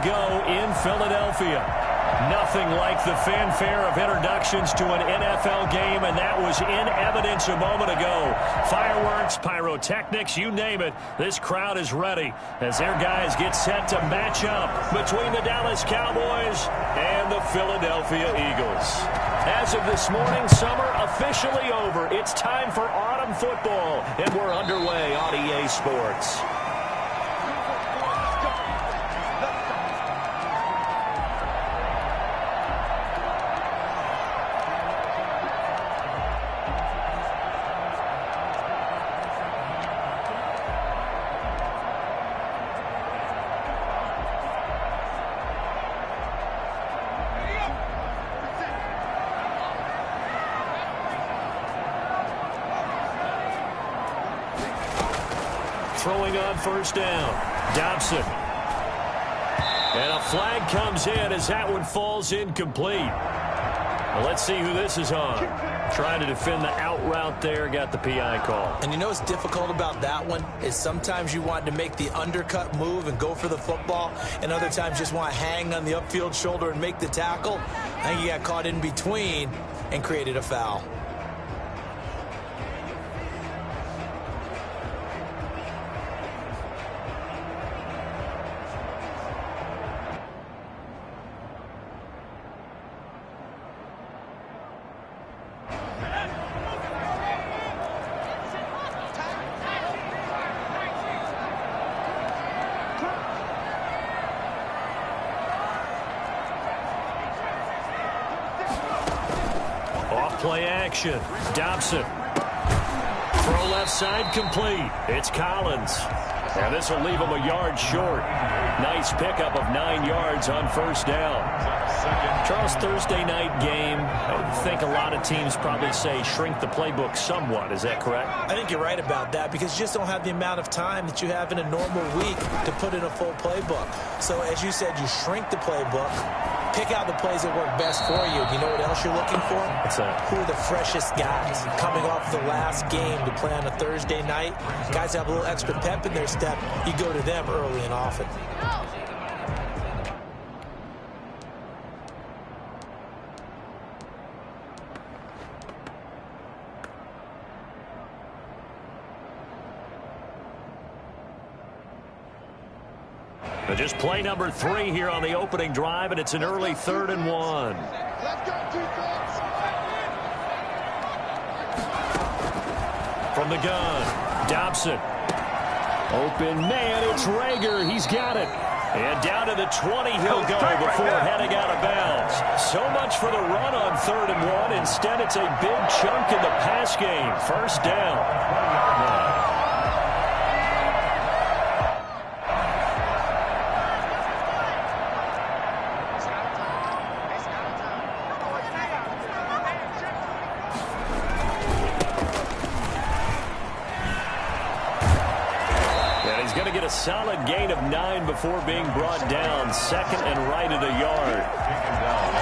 Go in Philadelphia. Nothing like the fanfare of introductions to an NFL game, and that was in evidence a moment ago. Fireworks, pyrotechnics, you name it. This crowd is ready as their guys get set to match up between the Dallas Cowboys and the Philadelphia Eagles. As of this morning, summer officially over. It's time for autumn football, and we're underway on EA Sports. Throwing on first down. Dobson. And a flag comes in as that one falls incomplete. Well, let's see who this is on. Trying to defend the out route there. Got the PI call. And you know what's difficult about that one is sometimes you want to make the undercut move and go for the football, and other times just want to hang on the upfield shoulder and make the tackle. I think he got caught in between and created a foul. Play action. Dobson. Throw left side complete. It's Collins. And this will leave him a yard short. Nice pickup of 9 yards on first down. Charles, Thursday night game, I think a lot of teams probably say shrink the playbook somewhat. Is that correct? I think you're right about that because you just don't have the amount of time that you have in a normal week to put in a full playbook. So as you said, you shrink the playbook. Pick out the plays that work best for you. You know what else you're looking for? What's that? Who are the freshest guys coming off the last game to play on a Thursday night? Guys have a little extra pep in their step. You go to them early and often. Just play number 3 here on the opening drive, and it's an early 3rd and 1. From the gun, Dobson. Open man, it's Reagor. He's got it. And down to the 20 he'll go before heading out of bounds. So much for the run on 3rd and 1. Instead, it's a big chunk in the pass game. First down. A solid gain of 9 before being brought down. 2nd and right at a yard.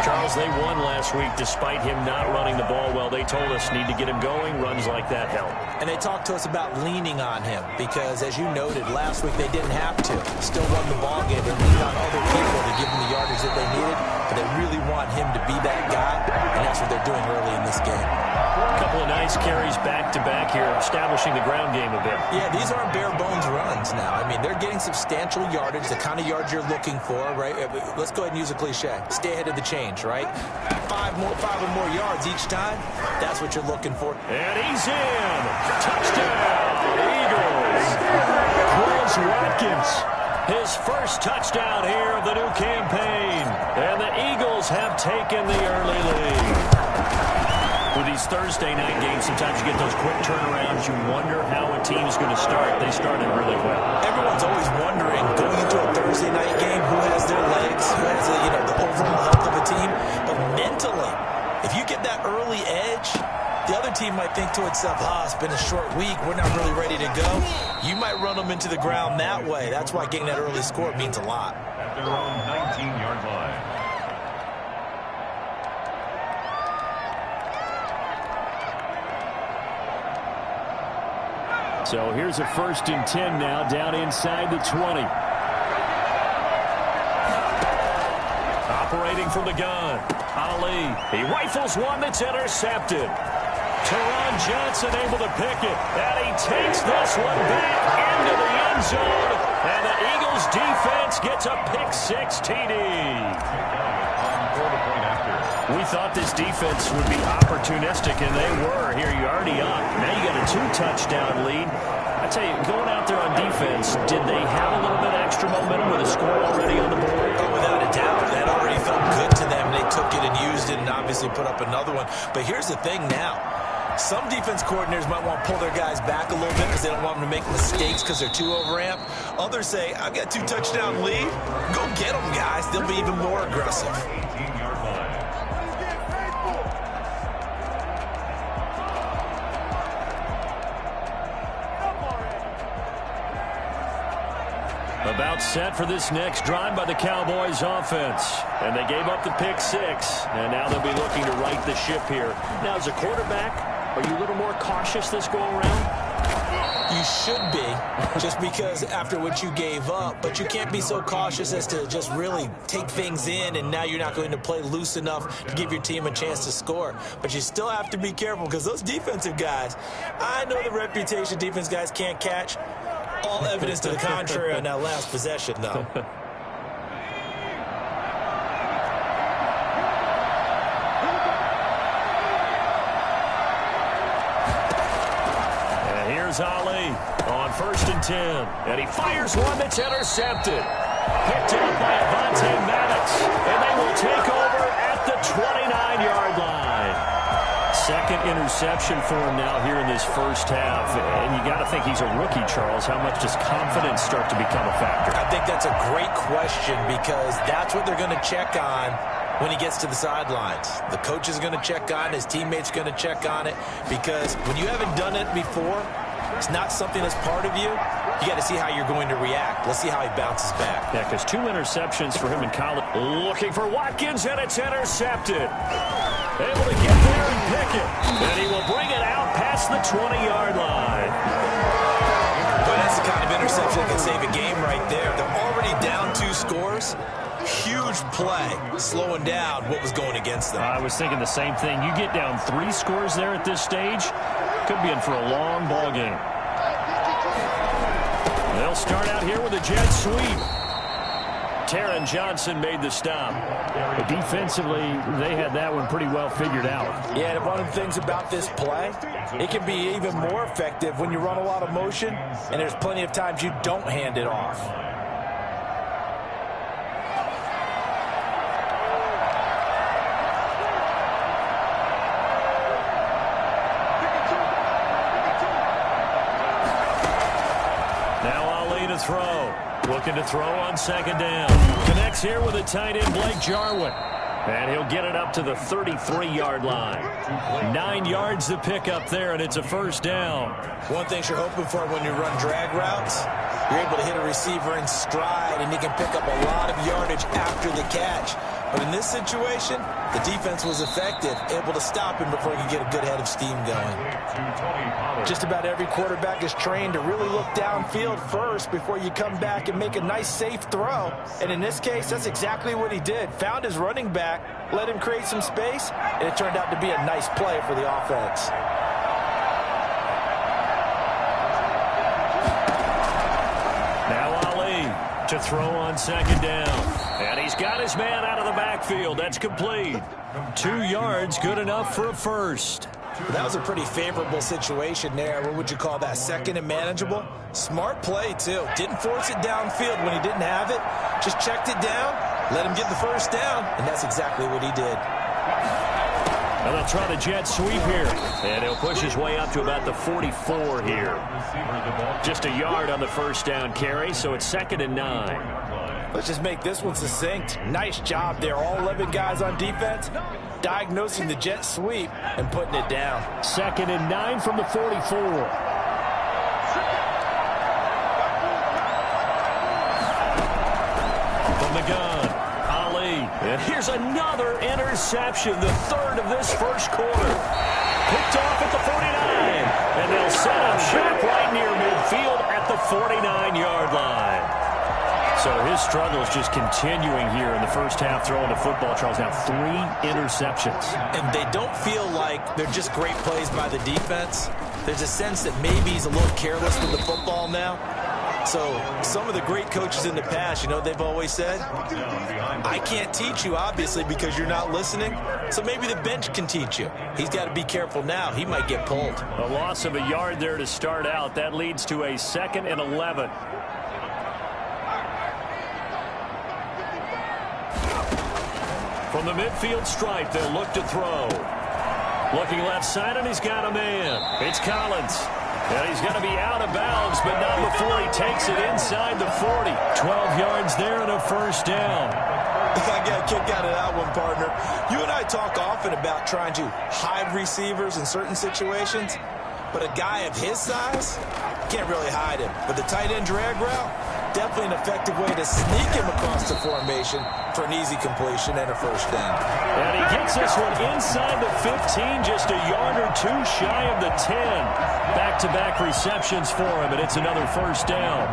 Charles, they won last week despite him not running the ball well. They told us need to get him going. Runs like that help. And they talked to us about leaning on him because, as you noted, last week they didn't have to. Still won the ball game. They leaned on other people to give them the yardage that they needed, but they really want him to be that guy, and that's what they're doing early in this game. A couple of nice carries back-to-back here, establishing the ground game a bit. Yeah, these aren't bare-bones runs now. I mean, they're getting substantial yardage, the kind of yards you're looking for, right? Let's go ahead and use a cliche. Stay ahead of the change, right? 5 or more yards each time. That's what you're looking for. And he's in. Touchdown, Eagles. Quez Watkins. His first touchdown here of the new campaign. And the Eagles have taken the early lead. With these Thursday night games, sometimes you get those quick turnarounds. You wonder how a team's going to start. They started really well. Everyone's always wondering, going into a Thursday night game, who has their legs, who has the overall health of a team. But mentally, if you get that early edge, the other team might think to itself, it's been a short week. We're not really ready to go. You might run them into the ground that way. That's why getting that early score means a lot. At their own 19-yard line. So here's a 1st and 10 now, down inside the 20. Rotating from the gun. Ali. He rifles one that's intercepted. Teron Johnson able to pick it. And he takes this one back into the end zone. And the Eagles defense gets a pick-6 TD. We thought this defense would be opportunistic, and they were. Here, you're already up. Now you got a 2-touchdown lead. I tell you, going out there on defense, did they have a little bit extra momentum with a score already on the board? Oh, without a doubt. That already felt good to them. They took it and used it and obviously put up another one. But here's the thing now. Some defense coordinators might want to pull their guys back a little bit because they don't want them to make mistakes because they're too overamped. Others say, I've got 2-touchdown lead. Go get them, guys. They'll be even more aggressive. 18-yard line. About set for this next drive by the Cowboys offense. And they gave up the pick-6. And now they'll be looking to right the ship here. Now, as a quarterback, are you a little more cautious this go-around? You should be, just because after what you gave up. But you can't be so cautious as to just really take things in, and now you're not going to play loose enough to give your team a chance to score. But you still have to be careful because those defensive guys, I know the reputation defense guys can't catch. All evidence to the contrary on that last possession, though. And here's Ali on 1st and 10. And he fires one that's intercepted. Picked up by Avonte Maddox. And they will take over at the 29-yard line. Second interception for him now here in this first half. And you got to think he's a rookie, Charles. How much does confidence start to become a factor? I think that's a great question because that's what they're going to check on when he gets to the sidelines. The coach is going to check on, his teammates going to check on it, because when you haven't done it before, it's not something that's part of you. You got to see how you're going to react. Let's see how he bounces back. Yeah, because 2 interceptions for him in college. Looking for Watkins, and it's intercepted. Able to get there and pick it. And he will bring it out past the 20-yard line. But that's the kind of interception that can save a game right there. They're already down 2 scores. Huge play, slowing down what was going against them. I was thinking the same thing. You get down 3 scores there at this stage, could be in for a long ball game. They'll start out here with a jet sweep. Taron Johnson made the stop. But defensively, they had that one pretty well figured out. Yeah, and one of the things about this play, it can be even more effective when you run a lot of motion, and there's plenty of times you don't hand it off. Throw. Looking to throw on 2nd down. Connects here with a tight end, Blake Jarwin. And he'll get it up to the 33-yard line. 9 yards to pick up there, and it's a 1st down. One thing you're hoping for when you run drag routes, you're able to hit a receiver in stride, and he can pick up a lot of yardage after the catch. But in this situation, the defense was effective, able to stop him before he could get a good head of steam going. Just about every quarterback is trained to really look downfield first before you come back and make a nice, safe throw. And in this case, that's exactly what he did. Found his running back, let him create some space, and it turned out to be a nice play for the offense. Now Ali to throw on 2nd down. And he's got his man out of the backfield. That's complete. 2 yards, good enough for a 1st. That was a pretty favorable situation there. What would you call that? 2nd and manageable? Smart play, too. Didn't force it downfield when he didn't have it. Just checked it down, let him get the 1st down, and that's exactly what he did. And they'll try the jet sweep here. And he'll push his way up to about the 44 here. Just a yard on the 1st down carry, so it's 2nd and 9. Let's just make this one succinct. Nice job there. All 11 guys on defense diagnosing the jet sweep and putting it down. 2nd and 9 from the 44. From the gun, Ali. And here's another interception, the 3rd of this 1st quarter. Picked off at the 49. And they'll set up shop right near midfield at the 49-yard line. So his struggle is just continuing here in the first half throwing the football, Charles. Now 3 interceptions. And they don't feel like they're just great plays by the defense. There's a sense that maybe he's a little careless with the football now. So some of the great coaches in the past, you know, they've always said, I can't teach you, obviously, because you're not listening. So maybe the bench can teach you. He's got to be careful now. He might get pulled. A loss of a yard there to start out. That leads to a 2nd and 11. From the midfield stripe, they'll look to throw. Looking left side, and he's got a man. It's Collins. And he's going to be out of bounds, but not before he takes it inside the 40. 12 yards there and a first down. I got a kick out of that one, partner. You and I talk often about trying to hide receivers in certain situations, but a guy of his size can't really hide him. But the tight end drag route, definitely an effective way to sneak him across the formation for an easy completion and a first down. And he gets this one inside the 15, just a yard or 2 shy of the 10. Back-to-back receptions for him, and it's another first down.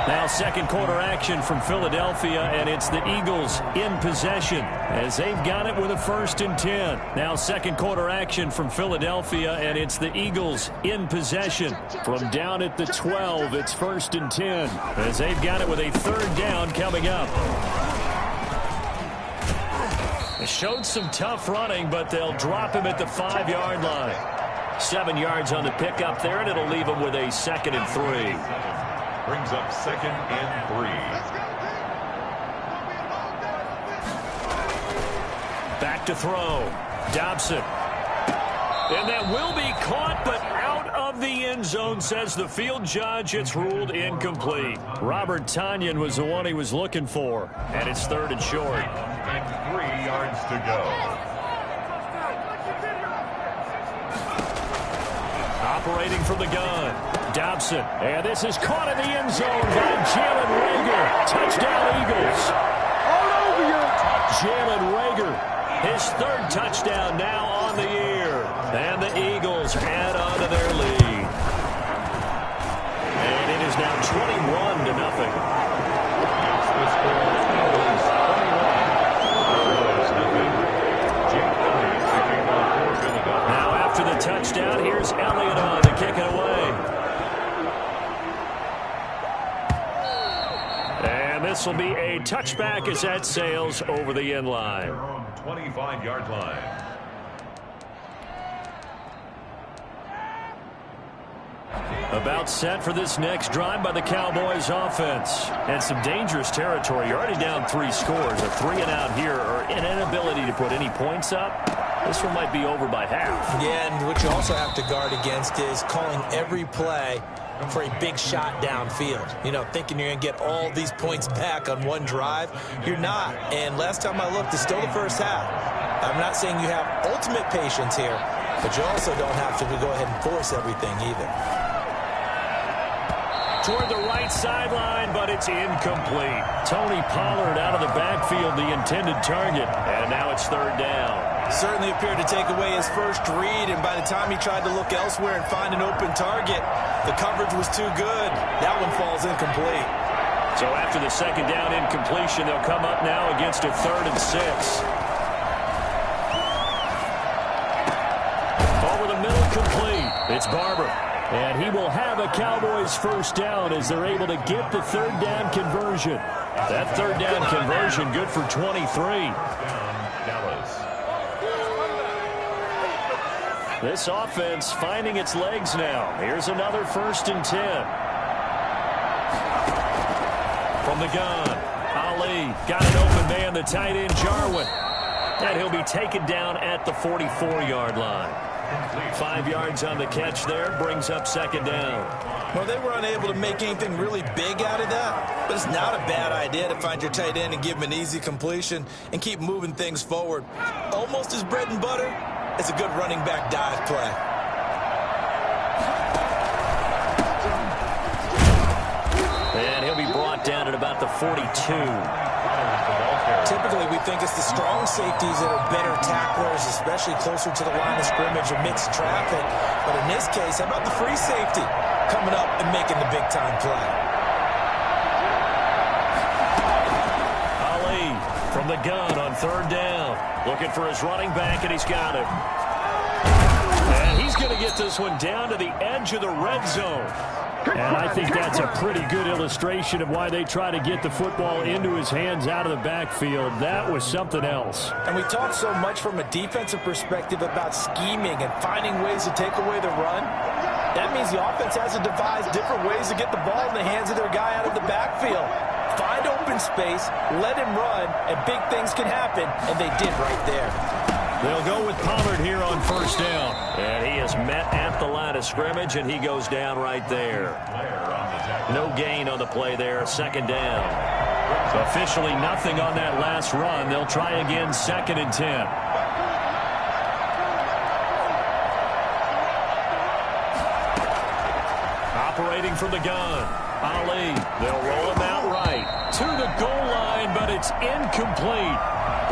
Now second quarter action from Philadelphia, and it's the Eagles in possession as they've got it with a 1st and 10. Now second quarter action from Philadelphia, and it's the Eagles in possession. From down at the 12, it's 1st and 10 as they've got it with a 3rd down coming up. They showed some tough running, but they'll drop him at the 5-yard line. 7 yards on the pickup there, and it'll leave him with a 2nd and 3. Brings up 2nd and 3. Back to throw. Dobson. And that will be caught, but out of the end zone, says the field judge. It's ruled incomplete. Robert Tonyan was the one he was looking for, and it's 3rd and short. And 3 yards to go. Operating from the gun, Dobson. And this is caught in the end zone by Jalen Reagor. Touchdown, Eagles. All over you. Jalen Reagor, his 3rd touchdown now on the year. And the Eagles add on to their lead. And it is now 21-0. To the touchdown, here's Elliott on to kick it away. And this will be a touchback as that sails over the end line. 25-yard line. About set for this next drive by the Cowboys offense. And some dangerous territory. You're already down 3 scores. A 3-and-out here, or an inability to put any points up. This one might be over by half. Yeah, and what you also have to guard against is calling every play for a big shot downfield. You know, thinking you're going to get all these points back on one drive. You're not. And last time I looked, it's still the first half. I'm not saying you have ultimate patience here, but you also don't have to go ahead and force everything either. Toward the right sideline, but it's incomplete. Tony Pollard out of the backfield, the intended target. And now it's 3rd down. Certainly appeared to take away his first read, and by the time he tried to look elsewhere and find an open target, the coverage was too good. That one falls incomplete. So after the 2nd down incompletion, they'll come up now against a 3rd and 6. Over the middle, complete. It's Barber. And he will have a Cowboys first down as they're able to get the 3rd down conversion. That 3rd down conversion good for 23. This offense finding its legs now. Here's another 1st and 10. From the gun, Ali got an open man, the tight end Jarwin. And he'll be taken down at the 44-yard line. 5 yards on the catch there, brings up 2nd down. Well, they were unable to make anything really big out of that, but it's not a bad idea to find your tight end and give him an easy completion and keep moving things forward. Almost his bread and butter. It's a good running back dive play. And he'll be brought down at about the 42. Typically, we think it's the strong safeties that are better tacklers, especially closer to the line of scrimmage amidst traffic. But in this case, how about the free safety coming up and making the big-time play? gun on third down. Looking for his running back, and he's got him. And he's going to get this one down to the edge of the red zone. And I think that's a pretty good illustration of why they try to get the football into his hands out of the backfield. That was something else. And we talk so much from a defensive perspective about scheming and finding ways to take away the run. That means the offense has to devise different ways to get the ball in the hands of their guy out of the backfield. Find open space, let him run, and big things can happen, and they did right there. They'll go with Pollard here on first down. And he is met at the line of scrimmage, and he goes down right there. No gain on the play there, second down. Officially nothing on that last run. They'll try again, 2nd and 10. Operating from the gun, Ali. They'll roll him out right to the goal line, but it's incomplete.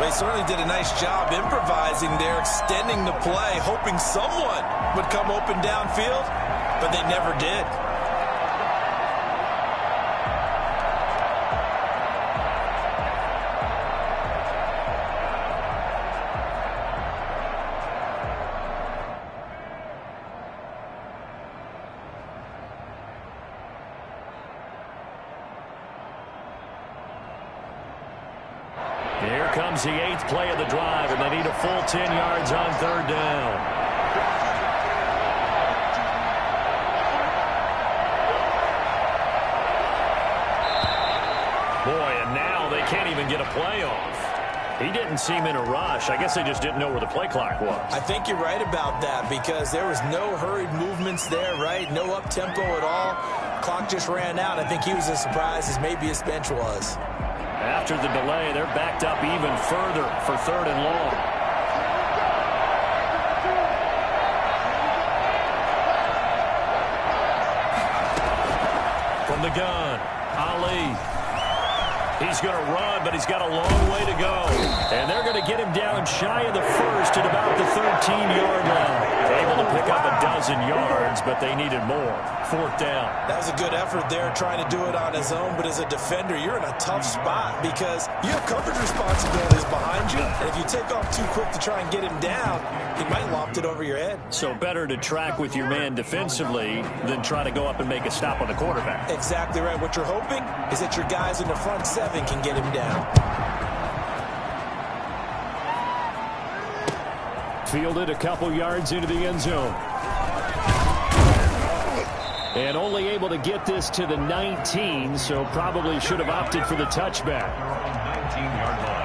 They certainly did a nice job improvising there, extending the play, hoping someone would come open downfield, but they never did. Here comes the 8th play of the drive, and they need a full 10 yards on third down. Boy, and now they can't even get a play off. He didn't seem in a rush. I guess they just didn't know where the play clock was. I think you're right about that because there was no hurried movements there, right? No up-tempo at all. Clock just ran out. I think he was as surprised as maybe his bench was. After the delay, they're backed up even further for 3rd and long. From the gun, Ali. He's going to run, but he's got a long way to go. And they're going to get him down shy of the first at about the 13-yard line. Able to pick up a dozen yards, but they needed more. 4th down. That was a good effort there trying to do it on his own, but as a defender, you're in a tough spot because you have coverage responsibilities behind you, and if you take off too quick to try and get him down, he might loft it over your head. So better to track with your man defensively than try to go up and make a stop on the quarterback. Exactly right. What you're hoping is that your guys in the front 7 can get him down. Fielded a couple yards into the end zone. And only able to get this to the 19, so probably should have opted for the touchback. 19-yard line.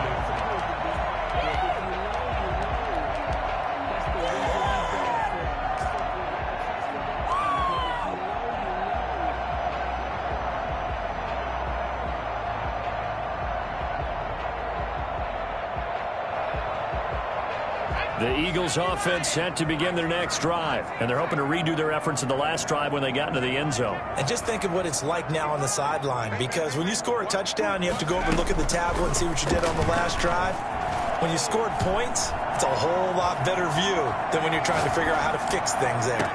The Eagles offense set to begin their next drive, and they're hoping to redo their efforts in the last drive when they got into the end zone. And just think of what it's like now on the sideline, because when you score a touchdown, you have to go over and look at the tablet and see what you did on the last drive. When you scored points, it's a whole lot better view than when you're trying to figure out how to fix things there.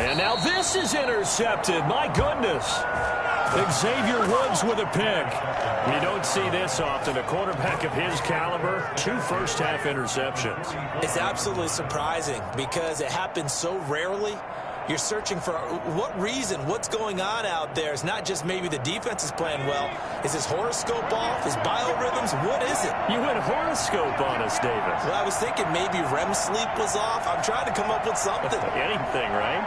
And now this is intercepted. My goodness. Xavier Woods with a pick. You don't see this often. A quarterback of his caliber, 2 first-half interceptions. It's absolutely surprising because it happens so rarely. You're searching for what reason, what's going on out there. It's not just maybe the defense is playing well. Is his horoscope off? His biorhythms? What is it? You went horoscope on us, David. Well, I was thinking maybe REM sleep was off. I'm trying to come up with something. Anything, right?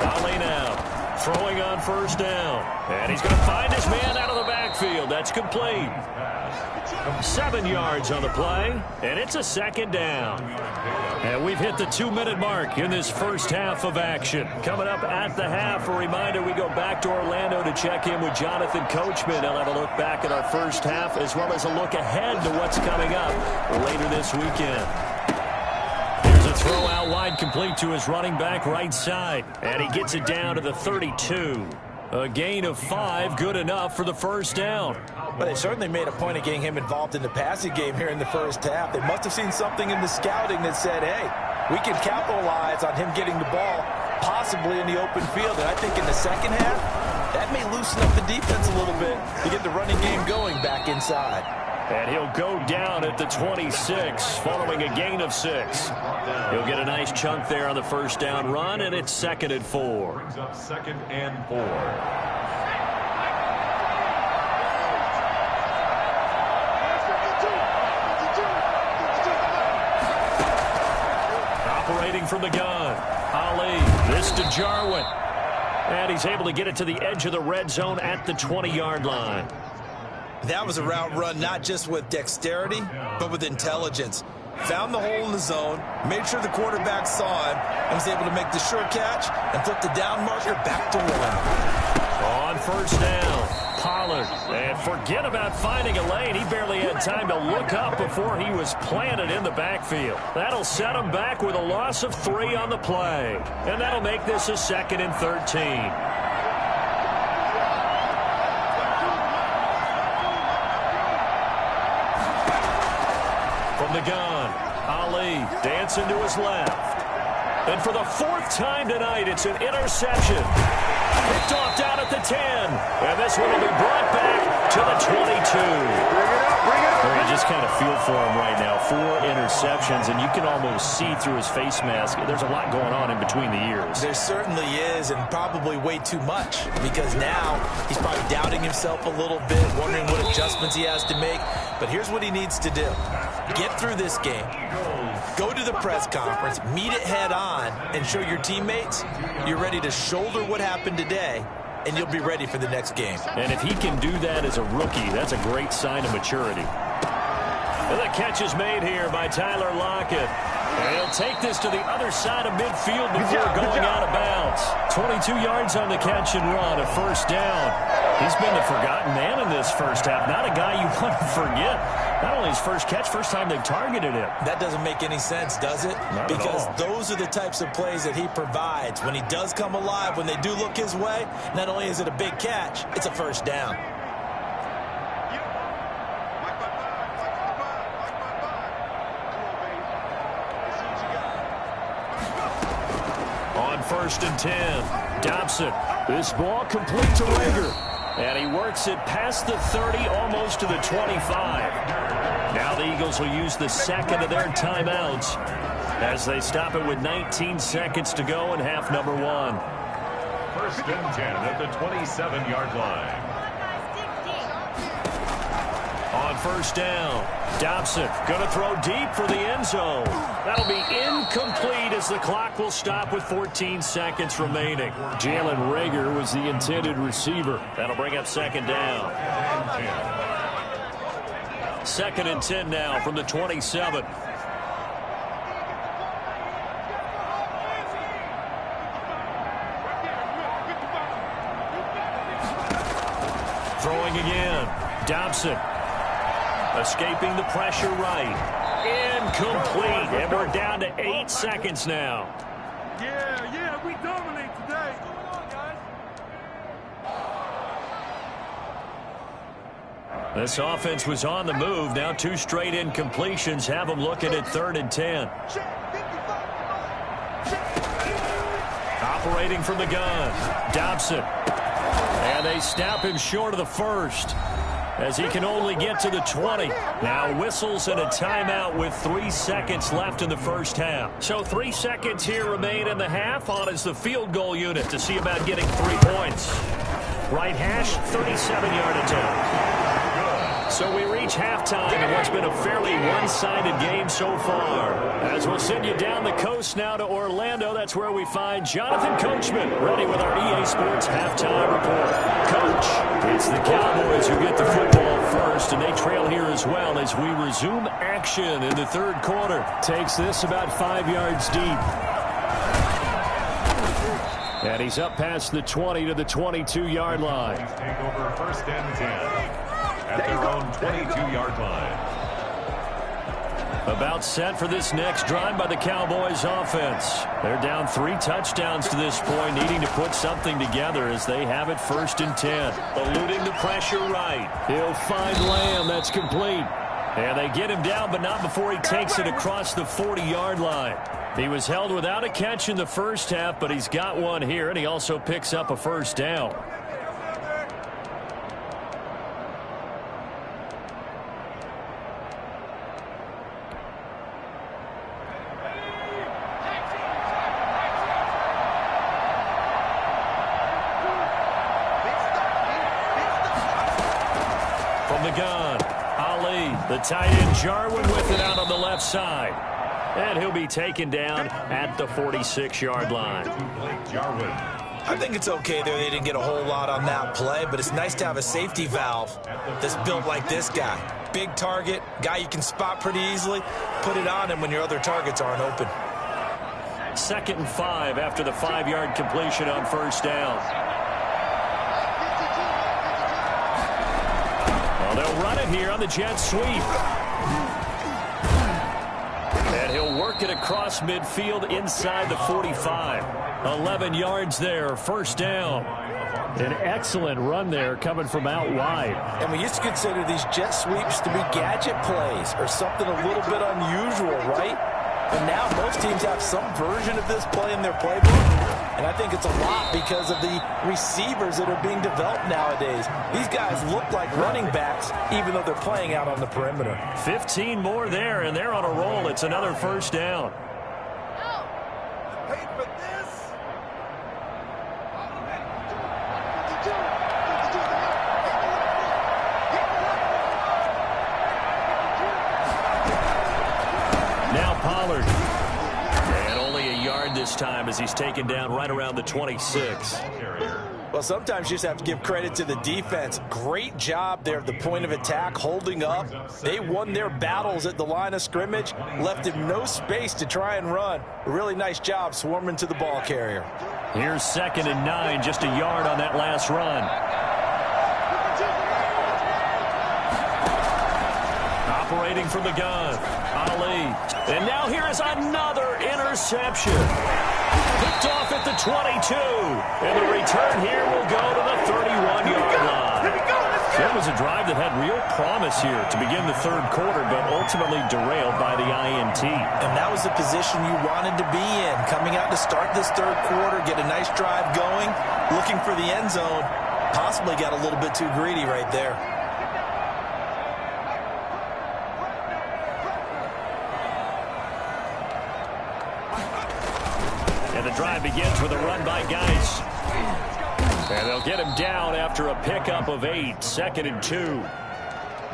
Ali now throwing on first down. And he's going to find his man out of the backfield. That's complete. 7 yards on the play, and it's a 2nd down. And we've hit the 2-minute mark in this first half of action. Coming up at the half, a reminder, we go back to Orlando to check in with Jonathan Coachman. He'll have a look back at our first half as well as a look ahead to what's coming up later this weekend. Here's a throw out wide, complete to his running back right side. And he gets it down to the 32. A gain of 5, good enough for the first down. But they certainly made a point of getting him involved in the passing game here in the first half. They must have seen something in the scouting that said, hey, we can capitalize on him getting the ball possibly in the open field. And I think in the second half, That may loosen up the defense a little bit to get the running game going back inside. And he'll go down at the 26 following a gain of 6. He'll get a nice chunk there on the first down run, and it's 2nd and 4. Brings up 2nd and 4. Operating from the gun, Ali. This to Jarwin. And he's able to get it to the edge of the red zone at the 20-yard line. That was a route run not just with dexterity, but with intelligence. Found the hole in the zone, made sure the quarterback saw him, and was able to make the sure catch and flip the down marker back to 1. On first down, Pollard. And forget about finding a lane. He barely had time to look up before he was planted in the backfield. That'll set him back with a loss of 3 on the play. And that'll make this a 2nd and 13. The gun, Ali dancing to his left. And for the 4th time tonight, it's an interception. Picked off down at the 10. And this one will be brought back to the 22. Well, you just kind of feel for him right now. 4 interceptions, and you can almost see through his face mask. There's a lot going on in between the ears. There certainly is, and probably way too much, because now he's probably doubting himself a little bit, wondering what adjustments he has to make. But here's what he needs to do. Get through this game. Go to the press conference, meet it head on, and show your teammates you're ready to shoulder what happened today, and you'll be ready for the next game. And if he can do that as a rookie, that's a great sign of maturity. And the catch is made here by Tyler Lockett. And he'll take this to the other side of midfield before going out of bounds. 22 yards on the catch and run, a first down. He's been the forgotten man in this first half. Not a guy you want to forget. Not only his first catch, first time they've targeted him. That doesn't make any sense, does it? Not because at all. Those are the types of plays that he provides. When he does come alive, when they do look his way, not only is it a big catch, it's a first down. On 1st and 10, Dobson. This ball complete to Rager. And he works it past the 30, almost to the 25. Now the Eagles will use the 2nd of their timeouts as they stop it with 19 seconds to go in half number 1. 1st and 10 at the 27-yard line. On first down, Dobson going to throw deep for the end zone. That'll be incomplete as the clock will stop with 14 seconds remaining. Jalen Rager was the intended receiver. That'll bring up 2nd down. 2nd and 10 now from the 27. Throwing again, Dobson. Escaping the pressure right. Incomplete. And we're down to 8 seconds now. Yeah, we dominate today. This offense was on the move. Now 2 straight incompletions have them looking at 3rd and 10. Operating from the gun, Dobson. And they stop him short of the first, as he can only get to the 20. Now whistles and a timeout with 3 seconds left in the first half. So 3 seconds here remain in the half. On is the field goal unit to see about getting 3 points. Right hash, 37-yard attempt. So we reach halftime in what's been a fairly one-sided game so far. As we'll send you down the coast now to Orlando, that's where we find Jonathan Coachman, ready with our EA Sports halftime report. Coach, it's the Cowboys who get the football first, and they trail here as well as we resume action in the 3rd quarter. Takes this about 5 yards deep. And he's up past the 20 to the 22-yard line. Please take over 1st and 10 at their own 22-yard line. About set for this next drive by the Cowboys offense. They're down 3 touchdowns to this point, needing to put something together as they have it 1st and 10. Eluding the pressure right. He'll find Lamb. That's complete. And they get him down, but not before he takes it across the 40-yard line. He was held without a catch in the first half, but he's got one here, and he also picks up a first down. From the gun, Ali, the tight end Jarwin with it out on the left side. And he'll be taken down at the 46-yard line. Jarwin. I think it's okay there. They didn't get a whole lot on that play, but it's nice to have a safety valve that's built like this guy. Big target, guy you can spot pretty easily. Put it on him when your other targets aren't open. 2nd and 5 after the 5-yard completion on first down. Well, they'll run it here on the jet sweep. And he'll work it across midfield inside the 45. 11 yards there, first down. An excellent run there coming from out wide. And we used to consider these jet sweeps to be gadget plays or something a little bit unusual, right? But now most teams have some version of this play in their playbook. And I think it's a lot because of the receivers that are being developed nowadays. These guys look like running backs even though they're playing out on the perimeter. 15 more there, and they're on a roll. It's another first down. Now Pollard. And only a yard this time as he's taken down right around the 26. Well, sometimes you just have to give credit to the defense. Great job there at the point of attack, holding up. They won their battles at the line of scrimmage, left him no space to try and run. A really nice job swarming to the ball carrier. Here's 2nd and 9, just a yard on that last run. Operating from the gun, Ali. And now here is another interception. Picked off at the 22. And the return here will go to the 31-yard line. That was a drive that had real promise here to begin the third quarter, but ultimately derailed by the INT. And that was the position you wanted to be in. Coming out to start this third quarter, get a nice drive going, looking for the end zone. Possibly got a little bit too greedy right there. And the drive begins with a run by Geis. And they'll get him down after a pickup of 8, 2nd and 2.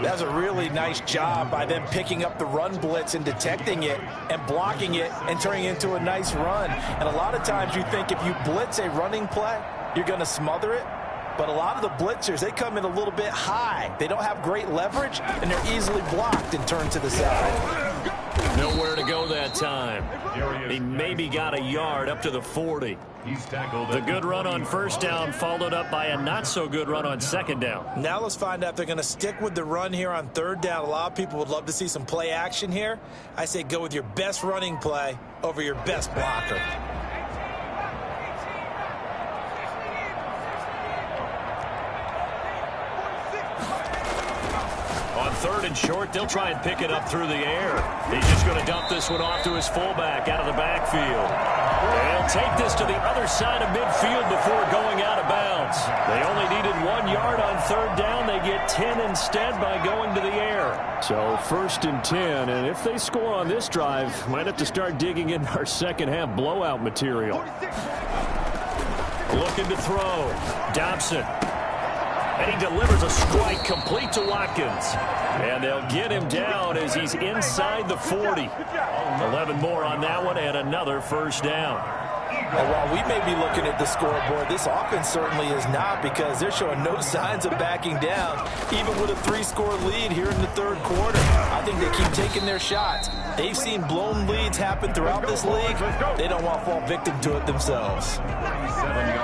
That was a really nice job by them picking up the run blitz and detecting it and blocking it and turning it into a nice run. And a lot of times you think if you blitz a running play, you're going to smother it. But a lot of the blitzers, they come in a little bit high. They don't have great leverage, and they're easily blocked and turned to the side. Nowhere to go that time. He maybe got a yard up to the 40. He's tackled. The good run on first down followed up by a not-so-good run on second down. Now let's find out if they're going to stick with the run here on third down. A lot of people would love to see some play action here. I say go with your best running play over your best blocker. On 3rd and short, they'll try and pick it up through the air. He's just going to dump this one off to his fullback out of the backfield. They'll take this to the other side of midfield before going out of bounds. They only needed 1 yard on 3rd down. They get 10 instead by going to the air. So 1st and 10, and if they score on this drive, might have to start digging in our second half blowout material. Looking to throw. Dobson. And he delivers a strike complete to Watkins. And they'll get him down as he's inside the 40. 11 more on that one and another first down. And while we may be looking at the scoreboard, this offense certainly is not, because they're showing no signs of backing down, even with a 3-score lead here in the third quarter. I think they keep taking their shots. They've seen blown leads happen throughout this league. They don't want to fall victim to it themselves.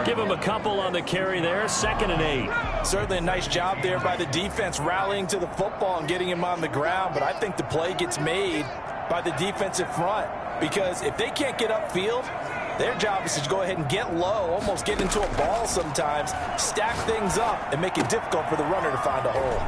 Give him a couple on the carry there, 2nd and 8. Certainly a nice job there by the defense rallying to the football and getting him on the ground, but I think the play gets made by the defensive front, because if they can't get upfield, their job is to go ahead and get low, almost get into a ball sometimes, stack things up, and make it difficult for the runner to find a hole.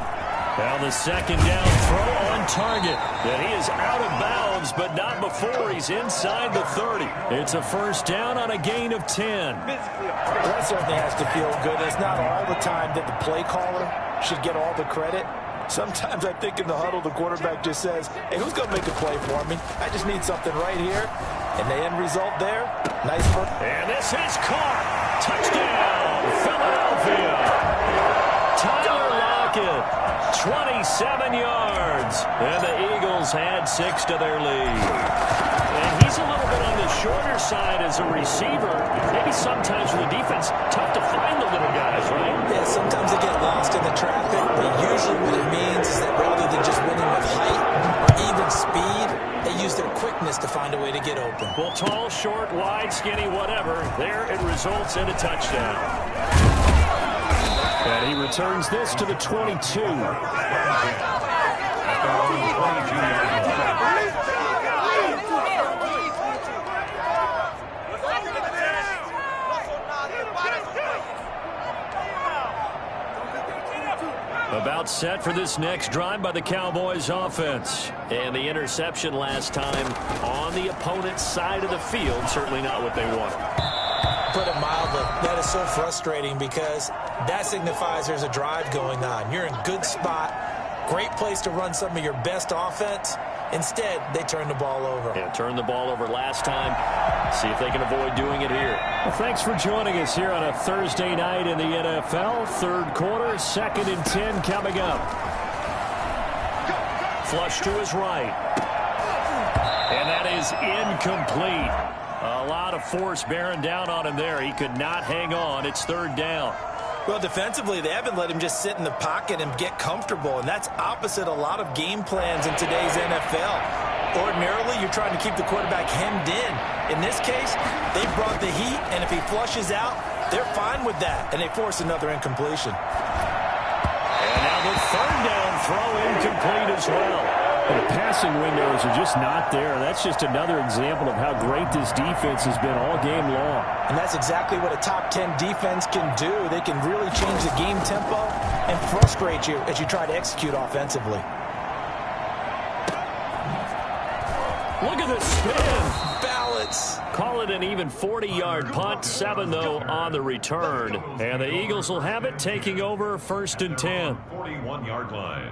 Well, the 2nd down throw on target. And he is out of bounds, but not before he's inside the 30. It's a first down on a gain of 10. That certainly has to feel good. It's not all the time that the play caller should get all the credit. Sometimes I think in the huddle, the quarterback just says, hey, who's going to make a play for me? I just need something right here. And the end result there, nice work. And this is caught. Touchdown, Philadelphia. Tyler Lockett 27 yards. And the Eagles add 6 to their lead. And he's a little bit on the shorter side as a receiver. Maybe sometimes for the defense, tough to find the little guys, right? Yeah, sometimes they get lost in the traffic, but usually what it means is that rather than just winning with height or even speed, they use their quickness to find a way to get open. Well, tall, short, wide, skinny, whatever, there it results in a touchdown. And he returns this to the 22. About set for this next drive by the Cowboys offense. And the interception last time on the opponent's side of the field. Certainly not what they wanted. Put it mildly, that is so frustrating because that signifies there's a drive going on. You're in a good spot, great place to run some of your best offense. Instead, they turn the ball over. Yeah, turned the ball over last time. See if they can avoid doing it here. Well, thanks for joining us here on a Thursday night in the NFL. Third quarter, 2nd and 10 coming up. Flush to his right. And that is incomplete. A lot of force bearing down on him there. He could not hang on. It's 3rd down. Well, defensively, they haven't let him just sit in the pocket and get comfortable, and that's opposite a lot of game plans in today's NFL. Ordinarily, you're trying to keep the quarterback hemmed in. In this case, they brought the heat, and if he flushes out, they're fine with that, and they force another incompletion. And now the 3rd down throw incomplete as well. And the passing windows are just not there. That's just another example of how great this defense has been all game long. And that's exactly what a top 10 defense can do. They can really change the game tempo and frustrate you as you try to execute offensively. Look at the spin. Balance. Call it an even 40-yard punt. 7, though, on the return. And the Eagles will have it taking over 1st and 10. 41-yard line.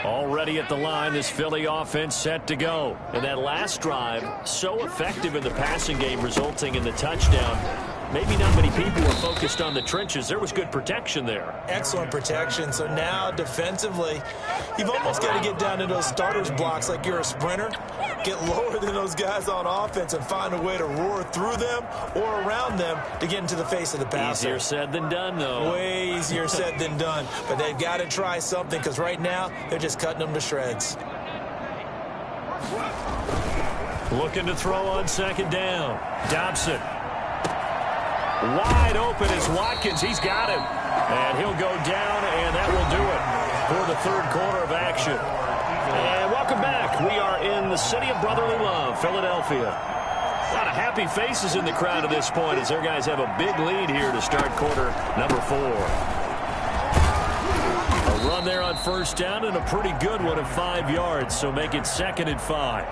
Already at the line, this Philly offense set to go. And that last drive, so effective in the passing game, resulting in the touchdown. Maybe not many people were focused on the trenches. There was good protection there. Excellent protection. So now defensively, you've almost got to get down to those starters blocks like you're a sprinter. Get lower than those guys on offense and find a way to roar through them or around them to get into the face of the passer. Easier said than done, though. Way easier said than done. But they've got to try something because right now they're just cutting them to shreds. Looking to throw on 2nd down. Dobson. Wide open is Watkins. He's got him. And he'll go down, and that will do it for the 3rd quarter of action. And welcome back. We are in the city of brotherly love, Philadelphia. A lot of happy faces in the crowd at this point as their guys have a big lead here to start quarter number 4. A run there on 1st down and a pretty good one of 5 yards, so make it 2nd and 5.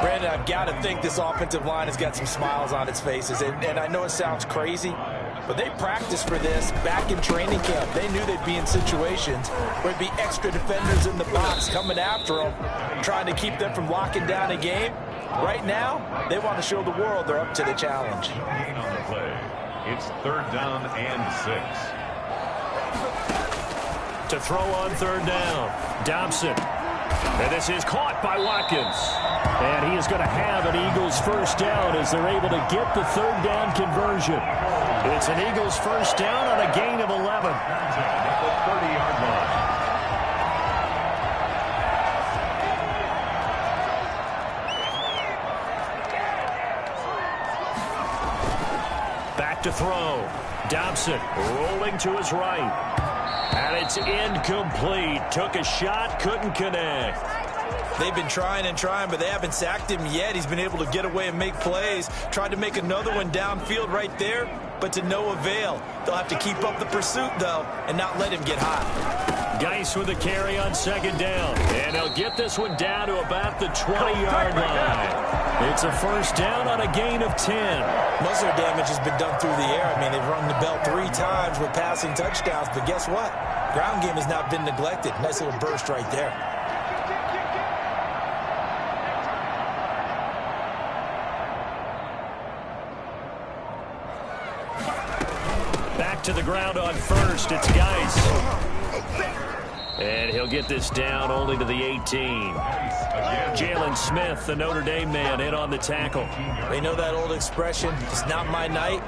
Brandon, I've got to think this offensive line has got some smiles on its faces. And I know it sounds crazy, but they practiced for this back in training camp. They knew they'd be in situations where there'd be extra defenders in the box coming after them, trying to keep them from locking down a game. Right now, they want to show the world they're up to the challenge. Gain on the play. It's 3rd down and 6. To throw on 3rd down, Dobson. And this is caught by Watkins. And he is going to have an Eagles 1st down as they're able to get the 3rd down conversion. It's an Eagles 1st down on a gain of 11. At the 30-yard line. Back to throw. Dobson rolling to his right. And it's incomplete. Took a shot, couldn't connect. They've been trying and trying, but they haven't sacked him yet. He's been able to get away and make plays. Tried to make another one downfield right there, but to no avail. They'll have to keep up the pursuit, though, and not let him get hot. Geis with the carry on 2nd down. And they'll get this one down to about the 20-yard line. It's a 1st down on a gain of 10. Most of their damage has been done through the air. I mean, they've rung the bell 3 times with passing touchdowns, but guess what? Ground game has not been neglected. Nice little burst right there. Back to the ground on 1st. It's Geis. And he'll He'll get this down only to the 18. Jalen Smith, the Notre Dame man, in on the tackle. They know that old expression, it's not my night.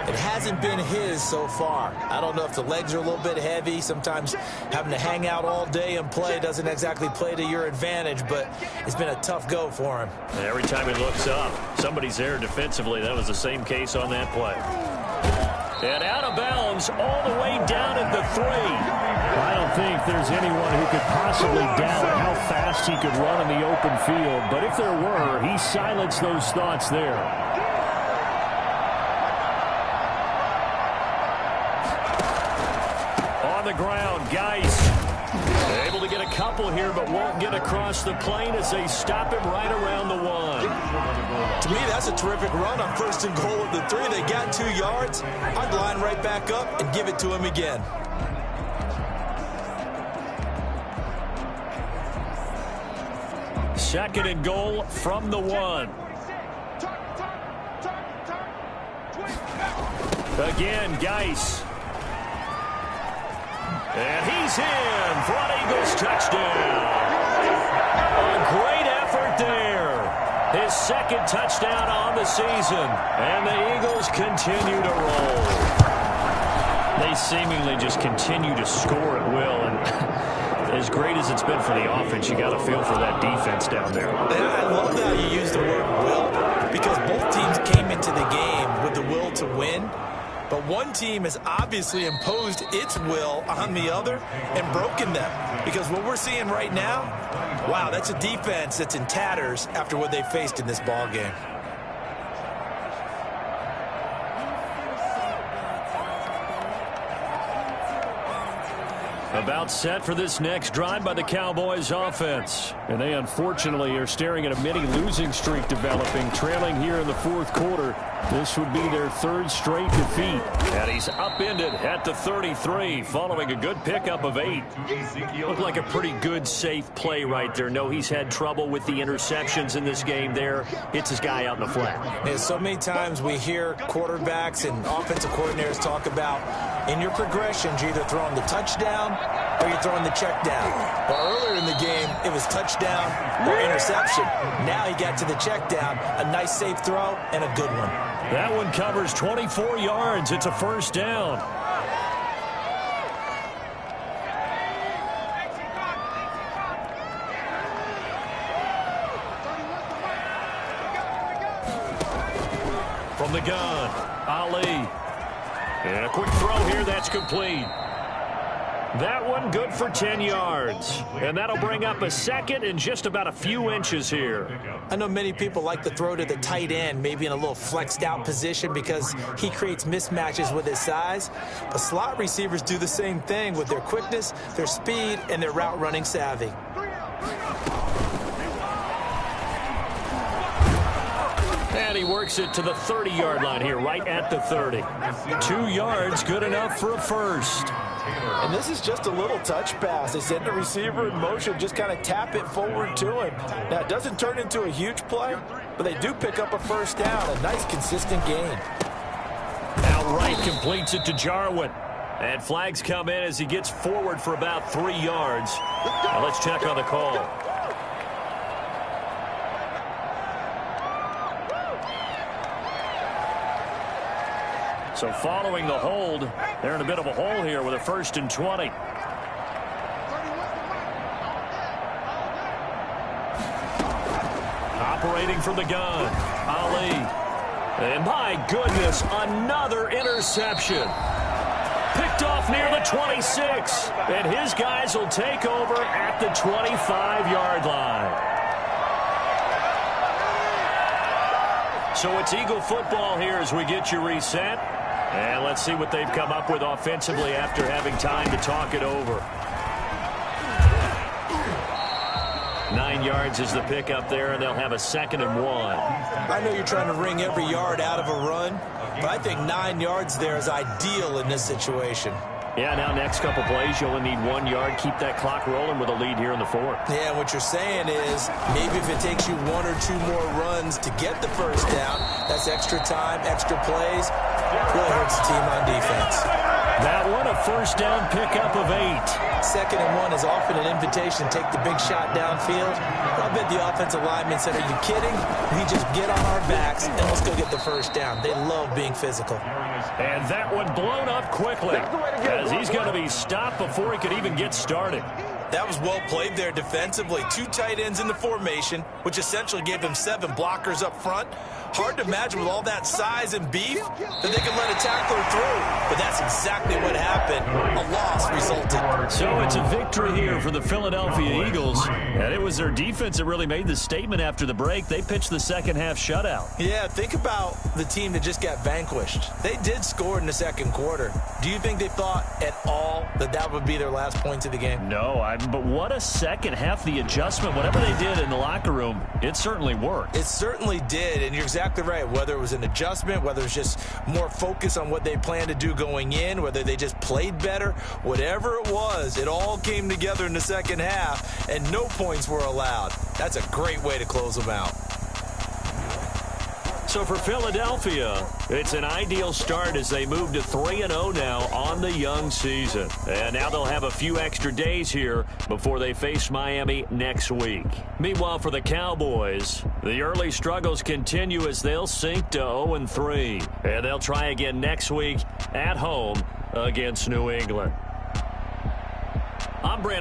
It hasn't been his so far. I don't know if the legs are a little bit heavy. Sometimes having to hang out all day and play doesn't exactly play to your advantage, but it's been a tough go for him. Every time he looks up, somebody's there defensively. That was the same case on that play. And out of bounds all the way down at the 3. I don't think there's anyone who could possibly doubt how fast he could run in the open field. But if there were, he silenced those thoughts there. On the ground, Geis. Able to get a couple here, but won't get across the plane as they stop him right around the 1. To me, that's a terrific run on 1st and goal of the 3. They got 2 yards. I'd line right back up and give it to him again. Second and goal from the 1. Again, Geis. And he's in for an Eagles touchdown. A great effort there. His second touchdown on the season. And the Eagles continue to roll. They seemingly just continue to score at will. And as great as it's been for the offense, you got to feel for that defense down there. And I love how you use the word will, because both teams came into the game with the will to win. But one team has obviously imposed its will on the other and broken them. Because what we're seeing right now, wow, that's a defense that's in tatters after what they faced in this ball game. About set for this next drive by the Cowboys offense. And they unfortunately are staring at a mini losing streak developing, trailing here in the 4th quarter. This would be their 3rd straight defeat. And he's upended at the 33 following a good pickup of 8. Looked like a pretty good, safe play right there. No, he's had trouble with the interceptions in this game there. Hits his guy out in the flat. And so many times we hear quarterbacks and offensive coordinators talk about in your progressions, you're either throwing the touchdown or you're throwing the check down. Well, earlier in the game, it was touchdown or interception. Now he got to the check down, a nice safe throw, and a good one. That one covers 24 yards. It's a first down. From the gun, Ali. And a quick throw here, that's complete. That one good for 10 yards. And that'll bring up a second and just about a few inches here. I know many people like to throw to the tight end, maybe in a little flexed out position because he creates mismatches with his size. But slot receivers do the same thing with their quickness, their speed, and their route running savvy. And he works it to the 30-yard line here, right at the 30. 2 yards, good enough for a first. And this is just a little touch pass. They send the receiver in motion, just kind of tap it forward to him. Now, it doesn't turn into a huge play, but they do pick up a first down. A nice, consistent gain. Outright completes it to Jarwin. And flags come in as he gets forward for about 3 yards. Now let's check on the call. So following the hold, they're in a bit of a hole here with a 1st and 20. Operating from the gun, Ali. And my goodness, another interception. Picked off near the 26. And his guys will take over at the 25-yard line. So it's Eagle football here as we get you reset. And let's see what they've come up with offensively after having time to talk it over. 9 yards is the pickup there, and they'll have a 2nd and 1. I know you're trying to wring every yard out of a run, but I think 9 yards there is ideal in this situation. Yeah, now next couple plays, you only need 1 yard. Keep that clock rolling with a lead here in the 4th. Yeah, what you're saying is maybe if it takes you 1 or 2 more runs to get the first down, that's extra time, extra plays. Really hurts the team on defense. That one a first down pickup of 8. 2nd and 1 is often an invitation to take the big shot downfield. I bet the offensive lineman said, are you kidding? We just get on our backs and let's go get the first down. They love being physical. And that one blown up quickly as he's going to be stopped before he could even get started. That was well played there defensively. 2 tight ends in the formation, which essentially gave them 7 blockers up front. Hard to imagine with all that size and beef that they could let a tackler through. But that's exactly what happened. A loss resulted. So it's a victory here for the Philadelphia Eagles. And it was their defense that really made the statement after the break. They pitched the second-half shutout. Yeah, think about the team that just got vanquished. They did score in the second quarter. Do you think they thought at all that that would be their last points of the game? No, but what a second half. The adjustment, whatever they did in the locker room, it certainly worked. It certainly did, and you're exactly right. Whether it was an adjustment, whether it was just more focus on what they planned to do going in, whether they just played better, whatever it was, it all came together in the second half, and no points were allowed. That's a great way to close them out. So for Philadelphia, it's an ideal start as they move to 3-0 now on the young season. And now they'll have a few extra days here before they face Miami next week. Meanwhile, for the Cowboys, the early struggles continue as they'll sink to 0-3. And they'll try again next week at home against New England. I'm Brandon.